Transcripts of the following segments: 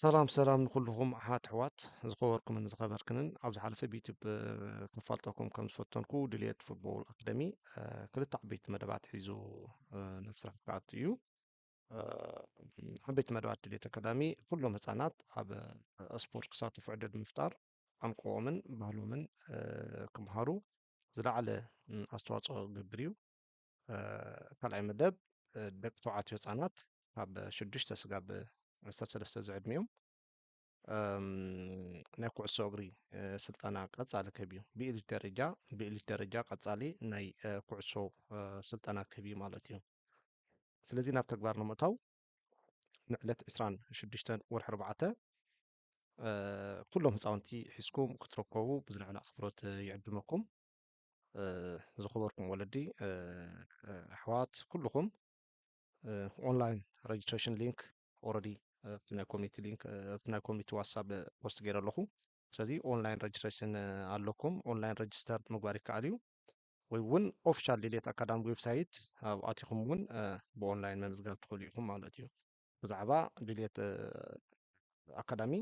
ሰላም ንኩልኩም ኣሕዋት ዝኸበርኩምን ዝኸበርክንን ኣብ ዝሓለፈ ብዩቲብ ከፋልጠኩም ከም ዝፈተንኩ ድሌት ፉትቦል ኣካደሚ ክልተ ዓበይቲ መደባት ሒዙ ናብ ስራሕ ክኣቱ እዩ። ዓበይቲ መደባት ድሌት ኣካዳሚ ኩሎም ህፃናት ኣብ ስፖርት ክሳተፉ ዕድል ምፍጣር ቋንቋኦምን ባህሎምን ክምሃሩ ዝለዓለ ኣስተዋፅኦ ዝገብር እዩ። ካልኣይ መደብ ደቂ ተባዕትዮ ህፃናት ካብ 6 ክሳብ 13 ዝዕድሚኦም ናይ ኩዕሶ እግሪ ስልጠና ቀፃሊ ክህብ እዩ። ብኢሊት ደረጃ ቀፃሊ ናይ ኩዕሶ ስልጠና ክህብ እዩ ማለት እዩ። ስለዚ ናብ ተግባር ንምእታው ንዕለት 26 ወርሒ 4 ኩሎም ህፃውንቲ ሒዝኩም ክትረከቡ ብዝለዓለ ኣኽብሮት ይዕድመኩም። ዝኸበርኩም ወለዲ ኣሕዋት ኩልኩም ኦንላይን ረጅስትሬሽን ሊንክ ኦልሬዲ ናይ ኮሚኒቲ ሊንክ ናይ ኮሚኒቲ ዋትሳፕ ፖስት ገይረ ኣለኹ። ስለዚ ኦንላይን ረጅስትሬሽን ኣለኩም ኦንላይን ረጅስተር ምግባር ይከኣል እዩ። ወይ እውን ኦፊሻል ድሌት ኣካዳሚ ዌብሳይት ኣብ ኣቲኹም እውን ብኦንላይን መምዝጋብ ትኽእሉ ኢኹም ማለት እዩ። ብዛዕባ ድሌት ኣካዳሚ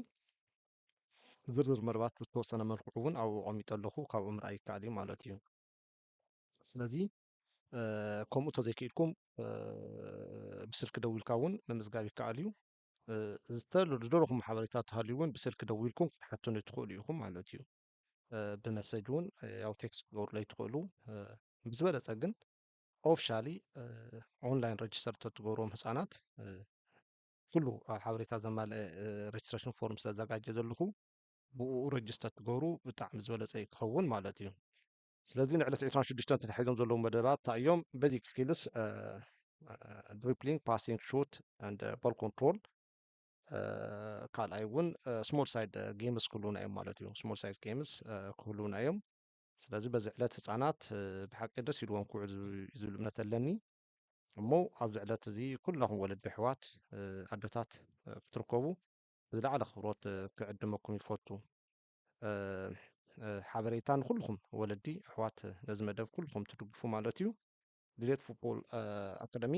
ዝርዝር መርባት ብተወሰነ መልክዑ እውን ኣብኡ ኣቐሚጡ ኣለኹ ካብኡ ምርኣይ ይከኣል እዩ ማለት እዩ። ስለዚ ከምኡ ተዘይክኢልኩም ብስልኪ ደው ኢልካ እውን ምምዝጋብ ይከኣል እዩ። ዝደለኹም ሓበሬታ ተሃልዩ እውን ብስልኪ ደው ኢልኩም ክትሕትኑ ትኽእሉ ኢኹም ማለት እዩ። ብመሰጅ እውን ያው ቴክስት ክገብሩለይ ትኽእሉ። ብዝበለፀ ግን ኦፊሻሊ ኦንላይን ረጅስተር ተትገብሮም ህፃናት ኩሉ ሓበሬታ ዘማልአ ረጅስትሬሽን ፎርም ስለዘጋጀ ዘለኹ ብኡ ረጅስተር ትገብሩ ብጣዕሚ ዝበለፀ ይክኸውን ማለት እዩ። ስለዚ ንዕለት 26 ተታሒዞም ዘለዉ መደባት እንታይ እዮም? ቤዚክ ስኪልስ ድሪፕሊንግ ፓሲንግ ሹት አንድ ቦል ኮንትሮል ካልኣይ እውን ስሞል ሳይድ ጌምስ ክህልውና እዮም ማለት እዩ። ስሞል ሳይድ ጌምስ ክህልውና እዮም። ስለዚ በዚ ዕለት ህፃናት ብሓቂ ደስ ኢልዎም ክውዕሉ ዝብል እምነት ኣለኒ እሞ ኣብዚ ዕለት እዚ ኩላኹም ወለዲ ኣሕዋት ኣዶታት ክትርከቡ ብዝለዓለ ኣኽብሮት ክዕድመኩም ይፈቱ። ሓበሬታ ንኩልኩም ወለዲ ኣሕዋት ነዚ መደብ ኩልኩም ትድግፉ ማለት እዩ። ድሌት ፉትቦል ኣካደሚ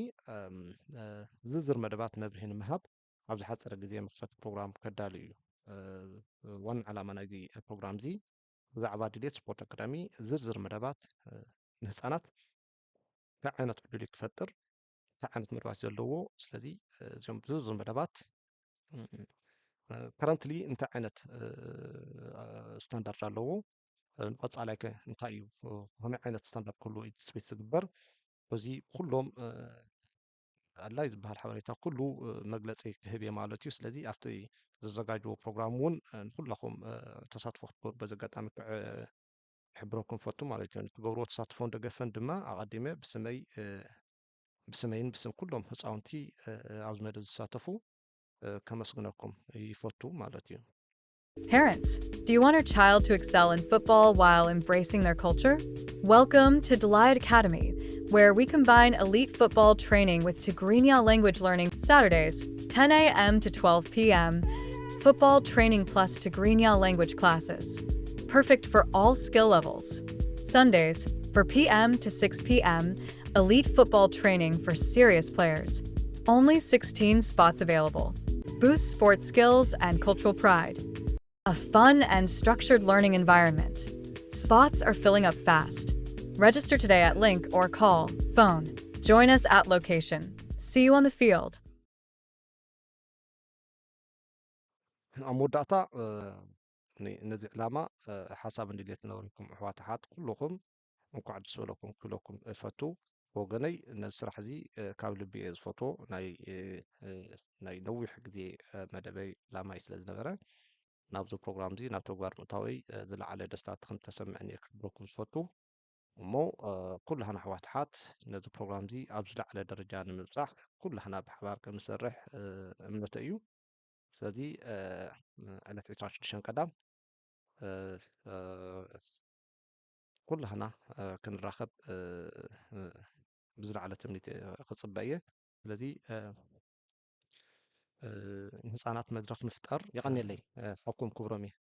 ዝርዝር መደባት መብርሂ ንምሃብ ኣብ ዝሓፀረ ግዜ መክፈቲ ፕሮግራም ከዳሉ እዩ። ዋና ዓላማ ናይዚ ፕሮግራም እዚ ብዛዕባ ድሌት ስፖርት ኣካዳሚ ዝርዝር መደባት ንህፃናት እንታይ ዓይነት ዕድል ክፈጥር እንታይ ዓይነት መደባት ዘለዎ ስለዚ እዚኦም ዝርዝር መደባት ከረንትሊ እንታይ ዓይነት ስታንዳርድ ኣለዎ ንቀፃላይ ከ እንታይ እዩ ከመይ ዓይነት ስታንዳርድ ክህልዎ እዩ ትፅቢት ዝግበር በዚ ኩሎም ኣድላይ ዝበሃል ሓበሬታ ኩሉ መግለፂ ክህብ እየ ማለት እዩ። ስለዚ ኣብቲ ዝዘጋጀዎ ፕሮግራም እውን ንኩላኹም ተሳትፎ ክትገብሩ በዚ ኣጋጣሚ ክሕብረኩም ፈቱ ማለት እዩ። ትገብርዎ ተሳትፎን ደገፈን ድማ ኣቐዲመ ብስመይን ብስም ኩሎም ህፃውንቲ ኣብዚ መደብ ዝሳተፉ ከመስግነኩም ይፈቱ ማለት እዩ። Parents, do you want your child to excel in football while embracing their culture? Welcome to Delight Academy, where we combine elite football training with Tigrinya language learning. Saturdays, 10 a.m. to 12 p.m. Football training plus Tigrinya language classes. Perfect for all skill levels. Sundays, 4 p.m. to 6 p.m. Elite football training for serious players. Only 16 spots available. Boost sports skills and cultural pride. A fun and structured learning environment. Spots are filling up fast. Register today at link or call, phone. Join us at location. See you on the field. ኣብ መወዳእታ ነዚ ዕላማ ሓሳብ እንድሌት ዝነበረኩም ኣሕዋትሓት ኩልኩም እንኳዕ ደስ በለኩም ክብለኩም እፈቱ። ወገነይ ነዚ ስራሕ እዚ ካብ ልቢ እየ ዝፈትዎ ናይ ነዊሕ ግዜ መደበይ ዕላማይ ስለ ዝነበረ ናብዚ ፕሮግራም እዚ ናብ ተግባር ምእታወይ ዝለዓለ ደስታ ከም ተሰምዐኒ እየ ክሕብረኩም ዝፈቱ እሞ ኩላህና ኣሕዋትሓት ነዚ ፕሮግራም እዚ ኣብ ዝለዓለ ደረጃ ንምብፃሕ ኩላህና ብሓባር ከም ንሰርሕ እምነተ እዩ። ስለዚ ዕለት 26 ቀዳም ኩላህና ክንራኸብ ብዝለዓለ ትምኒት ክፅበ እየ። ስለዚ ንህፃናት መድረክ ንፍጠር ይቀኒየለይ ሓብኩም ክብሮም እየ።